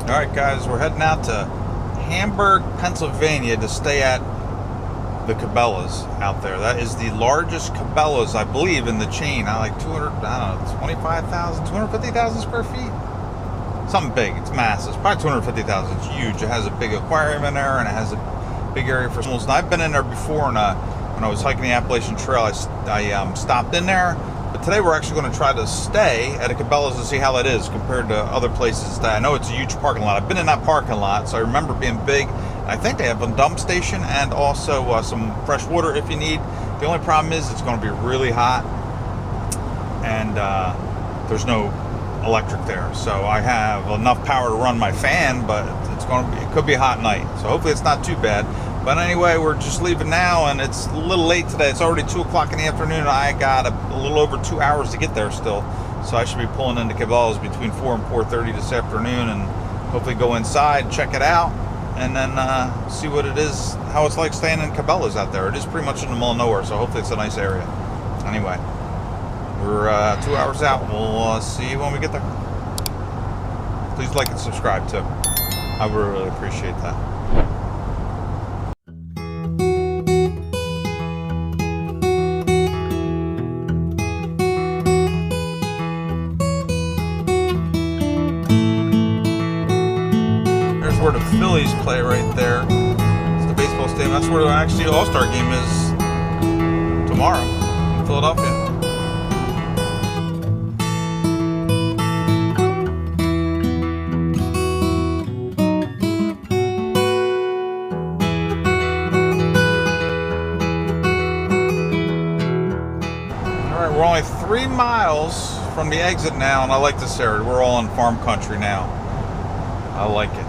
Alright guys, we're heading out to Hamburg, Pennsylvania to stay at the Cabela's out there. That is the largest Cabela's, I believe, in the chain. I like 25,000, 250,000 square feet. Something big. It's massive. It's probably 250,000. It's huge. It has a big aquarium in there and it has a big area for animals. And I've been in there before when I was hiking the Appalachian Trail. I stopped in there. But today we're actually going to try to stay at a Cabela's to see how that is compared to other places. That I know it's a huge parking lot. I've been in that parking lot, so I remember being big. I think they have a dump station and also some fresh water if you need. The only problem is it's going to be really hot and there's no electric there. So I have enough power to run my fan, but it could be a hot night. So hopefully it's not too bad. But anyway, we're just leaving now, and it's a little late today. It's already 2 o'clock in the afternoon, and I got a little over 2 hours to get there still. So I should be pulling into Cabela's between 4 and 4:30 this afternoon, and hopefully go inside, check it out, and then see what it is, how it's like staying in Cabela's out there. It is pretty much in the middle of nowhere, so hopefully it's a nice area. Anyway, we're 2 hours out. We'll see you when we get there. Please like and subscribe too. I would really appreciate that. Where the Phillies play right there. It's the baseball stadium. That's where actually the All-Star game is tomorrow in Philadelphia. Alright, we're only 3 miles from the exit now, and I like this area. We're all in farm country now. I like it.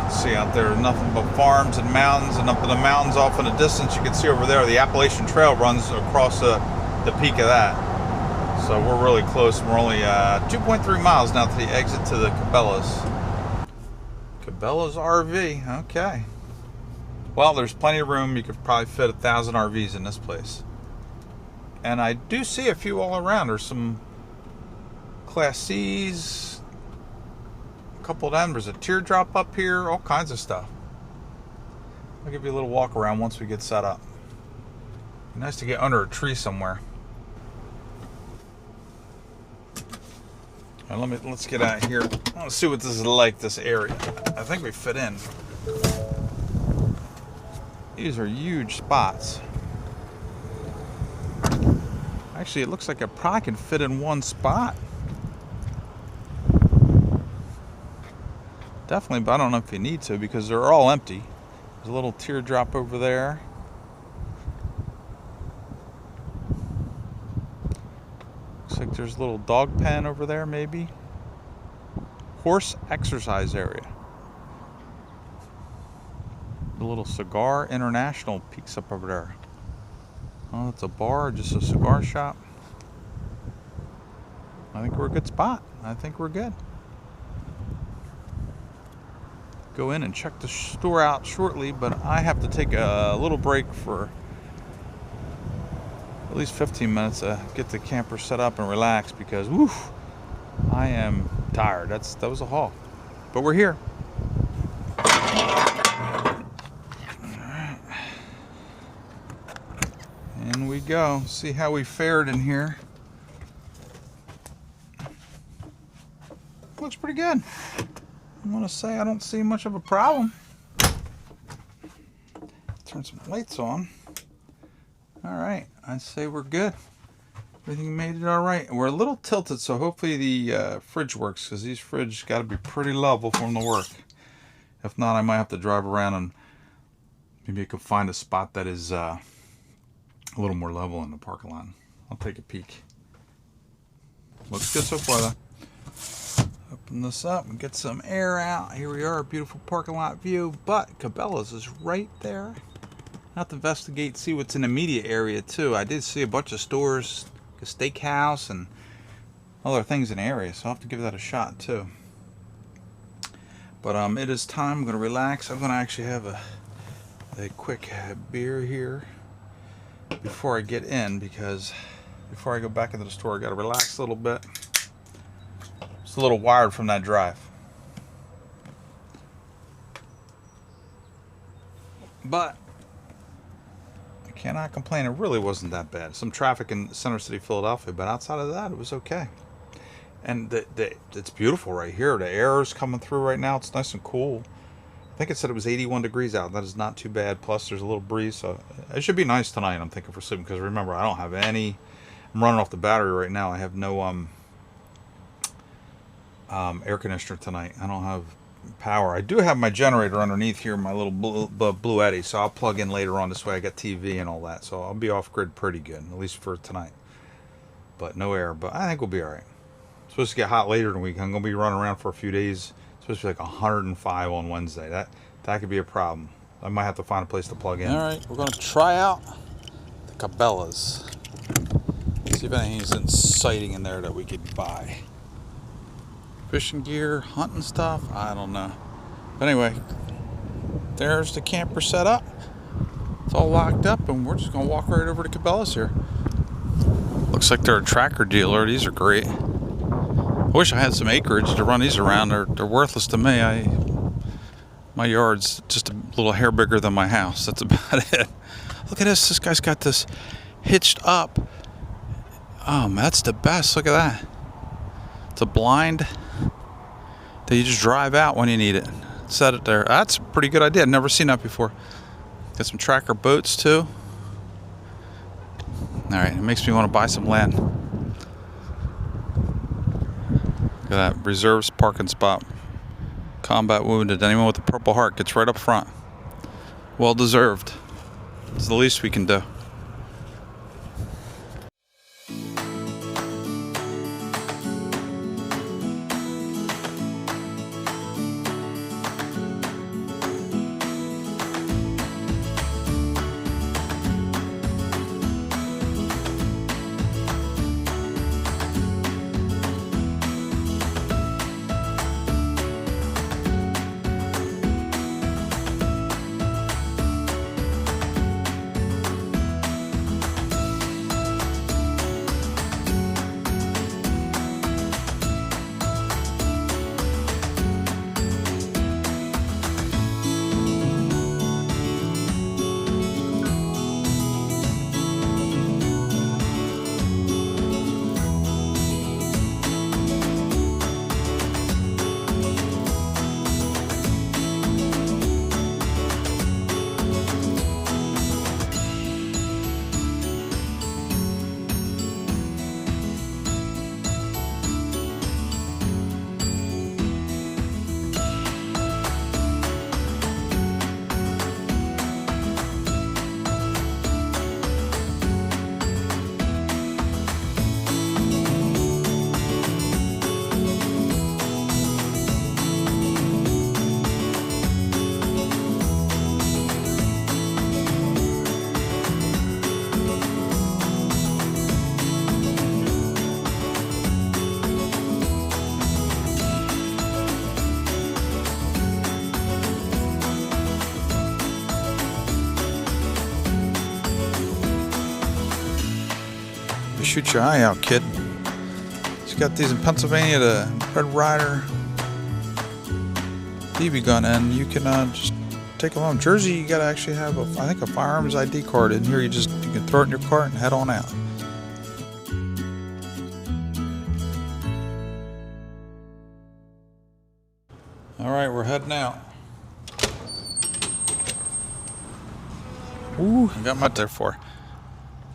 See out there nothing but farms and mountains, and up in the mountains off in the distance you can see over there the Appalachian Trail runs across the peak of that. So we're really close. We're only 2.3 miles now to the exit to the Cabela's. Cabela's RV, okay. Well, there's plenty of room. You could probably fit 1,000 RVs in this place. And I do see a few all around. There's some Class C's, couple of them. There's a teardrop up here, all kinds of stuff. I'll give you a little walk around once we get set up. Be nice to get under a tree somewhere. Now let's get out of here. I want to see what this is like, this area. I think we fit in. These are huge spots. Actually, it looks like I probably can fit in one spot. Definitely, but I don't know if you need to because they're all empty. There's a little teardrop over there. Looks like there's a little dog pen over there, maybe. Horse exercise area. The little Cigar International peeks up over there. Oh, it's a bar, just a cigar shop. I think we're a good spot. I think we're good. Go in and check the store out shortly, but I have to take a little break for at least 15 minutes to get the camper set up and relax because woof, I am tired. That was a haul, but we're here. Alright, in we go. See how we fared in here. Looks pretty good. I want to say I don't see much of a problem. Turn some lights on. Alright, I'd say we're good. Everything made it alright. We're a little tilted, so hopefully the fridge works, because these fridges got to be pretty level for them to work. If not, I might have to drive around and maybe I could find a spot that is a little more level in the parking lot. I'll take a peek. Looks good so far though. Open this up and get some air out. Here we are, beautiful parking lot view, but Cabela's is right there. I'll have to investigate, see what's in the immediate area too. I did see a bunch of stores, a steakhouse, and other things in the area, so I'll have to give that a shot too. But it is time. I'm going to relax. I'm going to actually have a quick beer here before I get in, because before I go back into the store I got to relax a little bit. It's a little wired from that drive. But I cannot complain. It really wasn't that bad. Some traffic in Center City, Philadelphia, but outside of that, it was okay. And it's beautiful right here. The air is coming through right now. It's nice and cool. I think it said it was 81 degrees out. That is not too bad. Plus, there's a little breeze, so it should be nice tonight. I'm thinking for sleeping because remember, I don't have any. I'm running off the battery right now. I have no air conditioner tonight. I don't have power. I do have my generator underneath here, my little blue Eddy, so I'll plug in later on. This way, I got TV and all that, so I'll be off grid pretty good, at least for tonight. But no air. But I think we'll be all right. It's supposed to get hot later in the week. I'm gonna be running around for a few days. It's supposed to be like 105 on Wednesday. That could be a problem. I might have to find a place to plug in. All right, we're gonna try out the Cabelas. See if anything's exciting in there that we could buy. Fishing gear, hunting stuff, I don't know. But anyway, there's the camper set up. It's all locked up, and we're just gonna walk right over to Cabela's here. Looks like they're a tractor dealer. These are great. I wish I had some acreage to run these around. They're worthless to me. My yard's just a little hair bigger than my house. That's about it. Look at this. This guy's got this hitched up. Man, that's the best. Look at that. It's a blind that you just drive out when you need it. Set it there. That's a pretty good idea. I've never seen that before. Got some tracker boats too. All right, it makes me want to buy some land. Look at that, reserves parking spot. Combat wounded. Anyone with a Purple Heart gets right up front. Well deserved. It's the least we can do. Shoot your eye out, kid. He's got these in Pennsylvania, the Red Ryder BB gun, and you can just take them home. Jersey, you gotta actually have I think a firearms ID card. In here, you can throw it in your cart and head on out. All right, we're heading out. Ooh, I got my there for.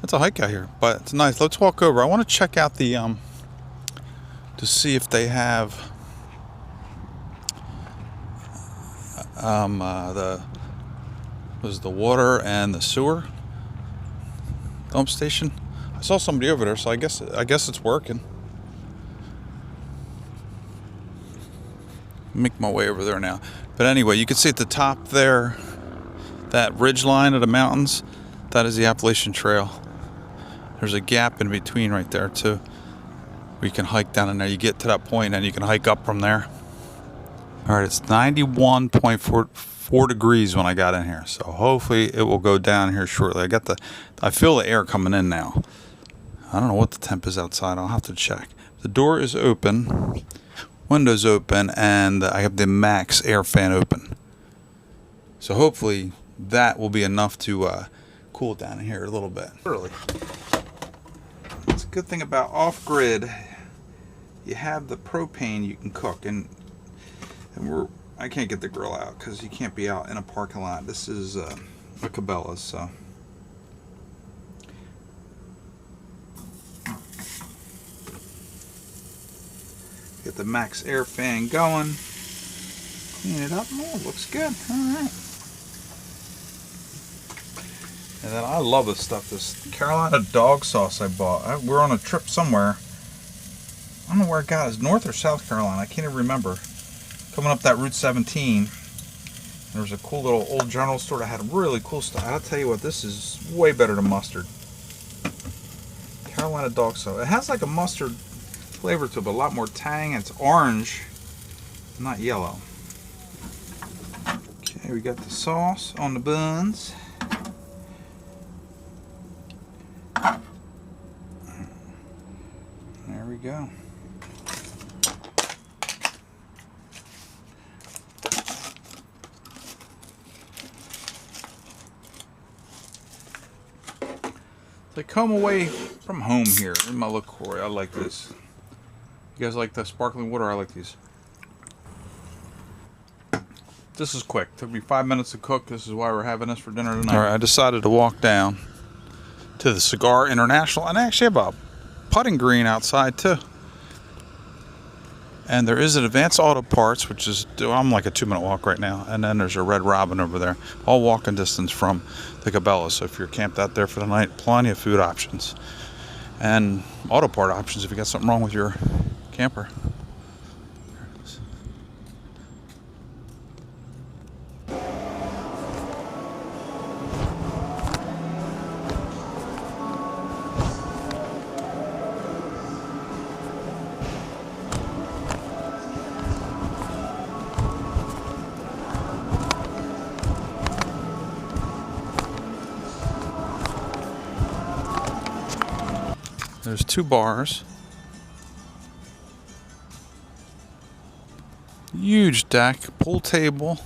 It's a hike out here, but it's nice. Let's walk over. I want to check out the to see if they have the water and the sewer dump station. I saw somebody over there, so I guess it's working. Make my way over there now. But anyway, you can see at the top there, that ridge line of the mountains, that is the Appalachian Trail. There's a gap in between right there too. We can hike down in there. You get to that point and you can hike up from there. All right, it's 91.4 degrees when I got in here, so hopefully it will go down here shortly. I feel the air coming in now. I don't know what the temp is outside. I'll have to check. The door is open, windows open, and I have the max air fan open. So hopefully that will be enough to cool it down in here a little bit. Really, it's a good thing about off-grid. You have the propane you can cook, and I can't get the grill out because you can't be out in a parking lot. This is a Cabela, so. Get the max air fan going. Clean it up. Oh, looks good. All right. And then I love this stuff. This Carolina dog sauce I bought. We're on a trip somewhere. I don't know where it got. It's North or South Carolina. I can't even remember. Coming up that Route 17. There was a cool little old general store that had really cool stuff. I'll tell you what, this is way better than mustard. Carolina dog sauce. It has like a mustard flavor to it, but a lot more tang. It's orange, not yellow. Okay, we got the sauce on the buns. There we go. They come away from home here in my LaCroix. I like this. You guys like the sparkling water? I like these. This is quick. Took me 5 minutes to cook. This is why we're having this for dinner tonight. All right, I decided to walk down to the Cigar International, and I actually have a putting green outside too. And there is an Advanced Auto Parts, which is, I'm like a 2-minute walk right now. And then there's a Red Robin over there, all walking distance from the Cabela. So if you're camped out there for the night, plenty of food options and auto part options if you got something wrong with your camper. There it is. There's 2 bars. Huge deck, pool table.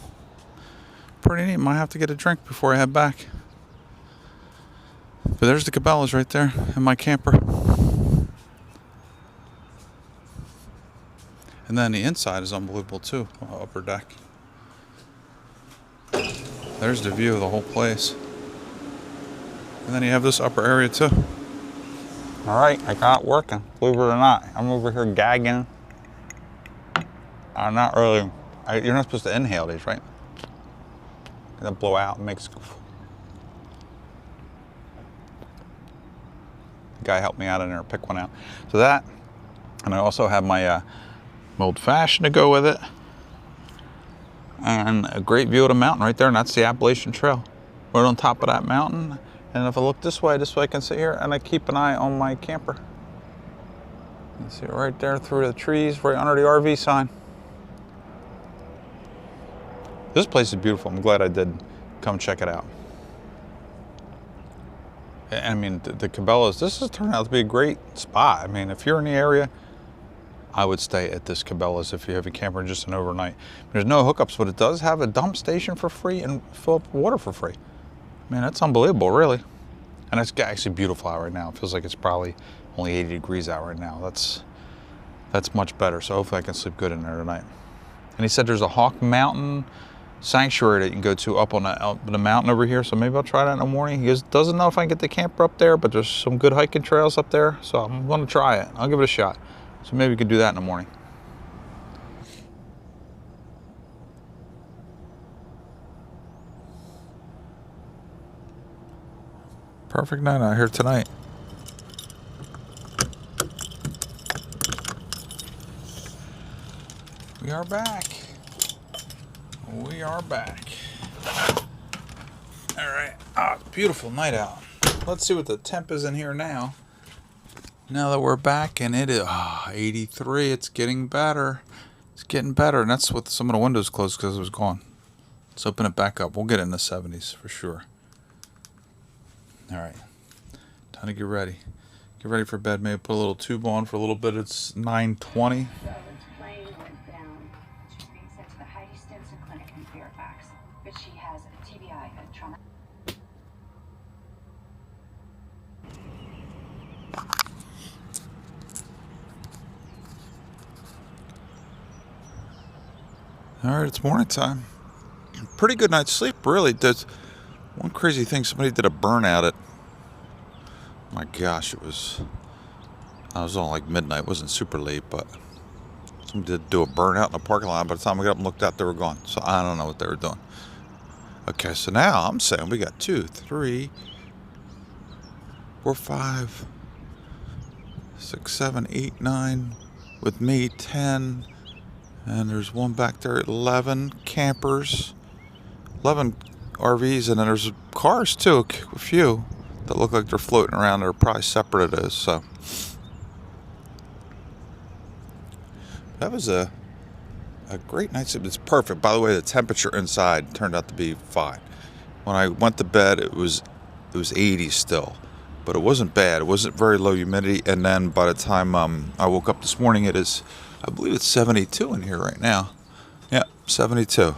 Pretty neat. Might have to get a drink before I head back. But there's the Cabelas right there in my camper. And then the inside is unbelievable too. Upper deck. There's the view of the whole place. And then you have this upper area too. All right, I got it working, believe it or not. I'm over here gagging. I'm not really, you're not supposed to inhale these, right? They blow out and makes. The guy helped me out in there, pick one out. So that, and I also have my old fashioned to go with it. And a great view of the mountain right there, and that's the Appalachian Trail. Right on top of that mountain. And if I look this way I can sit here and I keep an eye on my camper. You see it right there through the trees, right under the RV sign. This place is beautiful. I'm glad I did come check it out. I mean, the Cabelas, this has turned out to be a great spot. I mean, if you're in the area, I would stay at this Cabela's if you have a camper just an overnight. There's no hookups, but it does have a dump station for free and fill up water for free. Man, that's unbelievable, really. And it's actually beautiful out right now. It feels like it's probably only 80 degrees out right now. That's much better. So hopefully I can sleep good in there tonight. And he said there's a Hawk Mountain sanctuary that you can go to up on the mountain over here. So maybe I'll try that in the morning. He goes, doesn't know if I can get the camper up there, but there's some good hiking trails up there. So I'm going to try it. I'll give it a shot. So maybe we can do that in the morning. Perfect night out here tonight. We are back. We are back. All right. Beautiful night out. Let's see what the temp is in here now. Now that we're back, and it is 83. It's getting better. It's getting better, and that's with some of the windows closed because it was gone. Let's open it back up. We'll get it in the 70s for sure. All right, time to get ready. Get ready for bed. Maybe put a little tube on for a little bit. It's 9:20. but she has a TBI, a trauma. All right, it's morning time. Pretty good night's sleep, really. There's one crazy thing. Somebody did a burnout at, my gosh, I was on like midnight. It wasn't super late, but somebody did do a burnout in the parking lot. By the time I got up and looked out, they were gone. So I don't know what they were doing. Okay, so now I'm saying we got 2, 3, 4, 5, 6, 7, 8, 9, with me, 10, and there's one back there, 11 campers, 11 RVs, and then there's cars too, a few that look like they're floating around. They're probably separate of those, so that was a great night's sleep. It's perfect. By the way, the temperature inside turned out to be fine. When I went to bed, it was 80 still, but it wasn't bad. It wasn't very low humidity. And then by the time I woke up this morning, I believe it's 72 in here right now. Yeah, 72.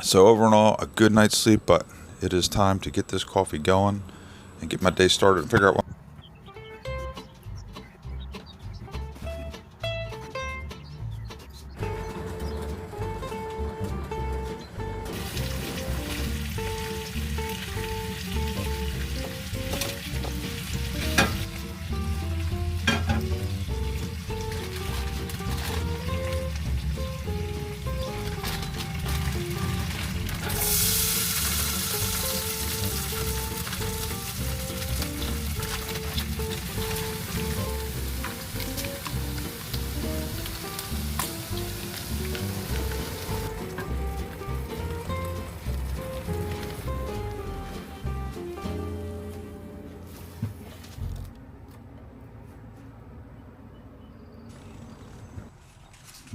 So overall, a good night's sleep, but it is time to get this coffee going and get my day started and figure out what.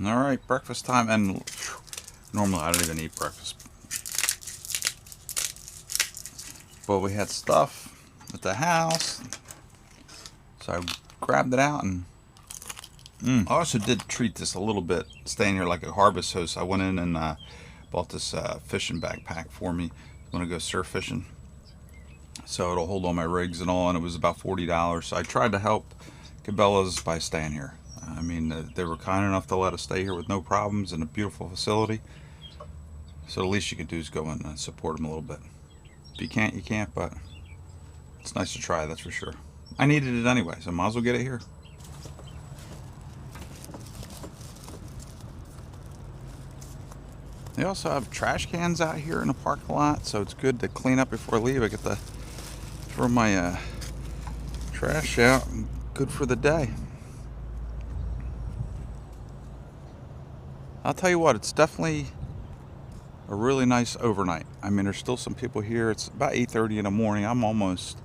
All right, breakfast time, and normally I don't even eat breakfast, but we had stuff at the house, so I grabbed it out, and I also did treat this a little bit, staying here like a harvest host. I went in and bought this fishing backpack for me. I'm gonna go surf fishing, so it'll hold all my rigs and all, and it was about $40. So I tried to help Cabela's by staying here. I mean, they were kind enough to let us stay here with no problems in a beautiful facility. So the least you can do is go in and support them a little bit. If you can't, you can't, but it's nice to try, that's for sure. I needed it anyway, so might as well get it here. They also have trash cans out here in the parking lot, so it's good to clean up before I leave. I get to throw my trash out, and good for the day. I'll tell you what, it's definitely a really nice overnight. I mean, there's still some people here. It's about 8:30 in the morning. I'm almost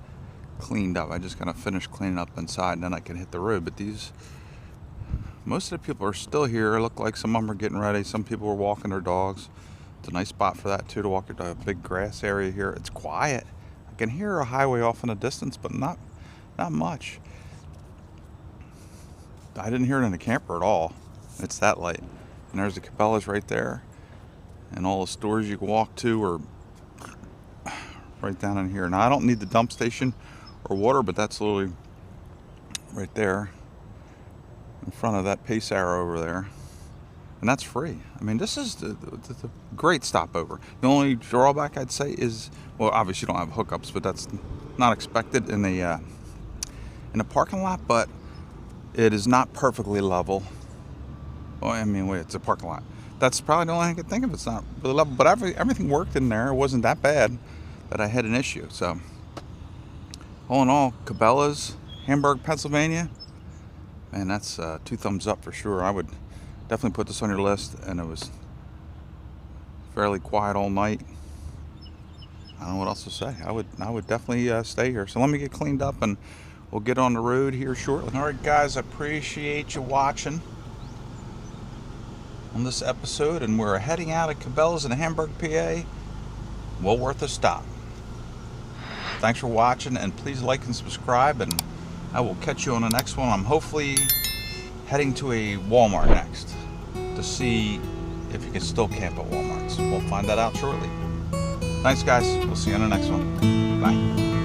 cleaned up. I just gotta finish cleaning up inside, and then I can hit the road. But most of the people are still here. It look like some of them are getting ready. Some people are walking their dogs. It's a nice spot for that too, to walk into a big grass area here. It's quiet. I can hear a highway off in the distance, but not much. I didn't hear it in the camper at all. It's that light. And there's the Cabela's right there, and all the stores you can walk to are right down in here. Now I don't need the dump station or water, but that's literally right there in front of that pace arrow over there, and that's free. I mean, this is the great stopover. The only drawback I'd say is, well, obviously you don't have hookups, but that's not expected in the parking lot. But it is not perfectly level. Well, I mean, wait, it's a parking lot. That's probably the only thing I can think of. It's not really level, but everything worked in there. It wasn't that bad that I had an issue. So, all in all, Cabela's, Hamburg, Pennsylvania, man, that's 2 thumbs up for sure. I would definitely put this on your list. And it was fairly quiet all night. I don't know what else to say. I would definitely stay here. So let me get cleaned up, and we'll get on the road here shortly. All right, guys, I appreciate you watching on this episode, and we're heading out of Cabela's in Hamburg, PA. Well worth a stop. Thanks for watching, and please like and subscribe, and I will catch you on the next one. I'm hopefully heading to a Walmart next to see if you can still camp at Walmarts. We'll find that out shortly. Thanks, guys. We'll see you on the next one. Bye.